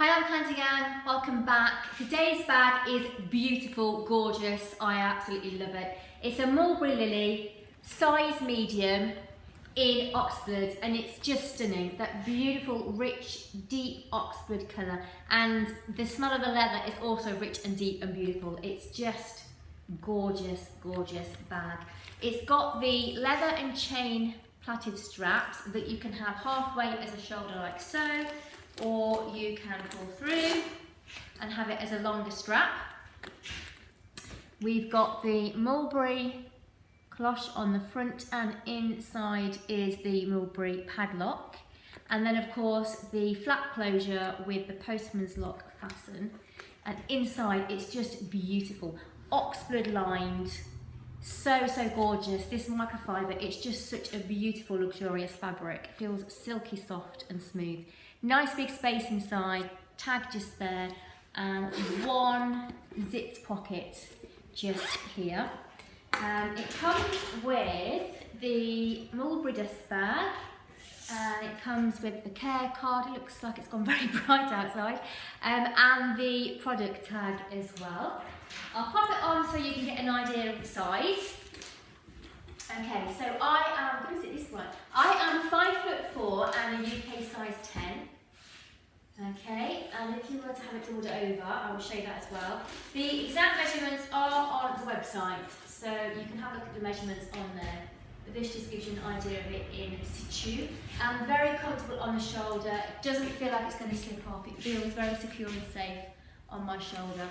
Hi, I'm Candy Gang, welcome back. Today's bag is beautiful, gorgeous, I absolutely love it. It's a Mulberry lily, size medium in Oxford, and it's just stunning. That beautiful, rich, deep Oxford colour, and the smell of the leather is also rich and deep and beautiful. It's just gorgeous, gorgeous bag. It's got the leather and chain plaited straps that you can have halfway as a shoulder like so, or you can pull through and have it as a longer strap. We've got the Mulberry cloche on the front, and inside is the Mulberry padlock, and then of course the flap closure with the postman's lock fasten, and inside it's just beautiful, Oxford lined, so gorgeous. This microfiber, it's just such a beautiful luxurious fabric. It feels silky soft and smooth. Nice big space inside, tag just there, and one zipped pocket just here. It comes with the Mulberry dust bag, and it comes with the care card. It looks like it's gone very bright outside, and the product tag as well. I'll pop it on so you can get an idea of the size. Okay, so I'm going to sit this way. I am 5'4" and a UK size 10. Okay, and if you were to have it drawn over, I will show you that as well. The exact measurements are on the website, so you can have a look at the measurements on there. But this just gives you an idea of it in situ. Very comfortable on the shoulder. It doesn't feel like it's going to slip off. It feels very secure and safe on my shoulder.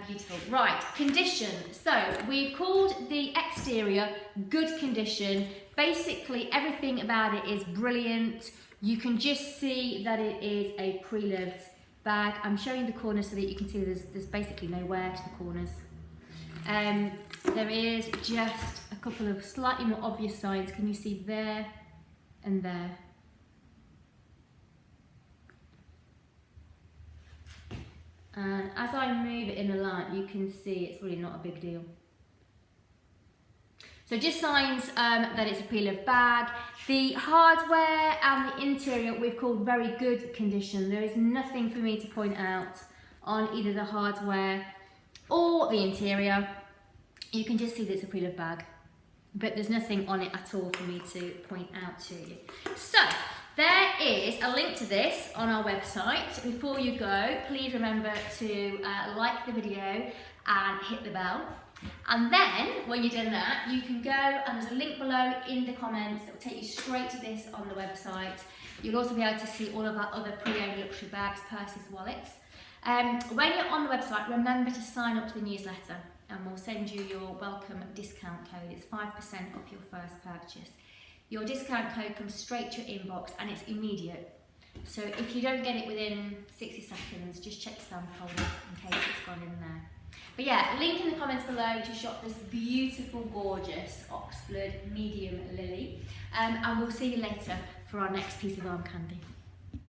Beautiful. Right, condition. So we've called the exterior good condition. Basically everything about it is brilliant. You can just see that it is a pre-loved bag. I'm showing the corners so that you can see there's basically no wear to the corners. There is just a couple of slightly more obvious signs. Can you see there and there? And as I move it in the light, you can see it's really not a big deal. So just signs that it's a pre-loved bag. The hardware and the interior we've called very good condition. There is nothing for me to point out on either the hardware or the interior. You can just see that it's a pre-loved bag, but there's nothing on it at all for me to point out to you. So there is a link to this on our website. Before you go, please remember to like the video and hit the bell. And then, when you've done that, you can go, and there's a link below in the comments that will take you straight to this on the website. You'll also be able to see all of our other pre-owned luxury bags, purses, wallets. When you're on the website, remember to sign up to the newsletter, and we'll send you your welcome discount code. It's 5% off your first purchase. Your discount code comes straight to your inbox, and it's immediate. So if you don't get it within 60 seconds, just check your spam folder in case it's gone in there. But yeah, link in the comments below to shop this beautiful, gorgeous Oxford medium lily. And we'll see you later for our next piece of arm candy.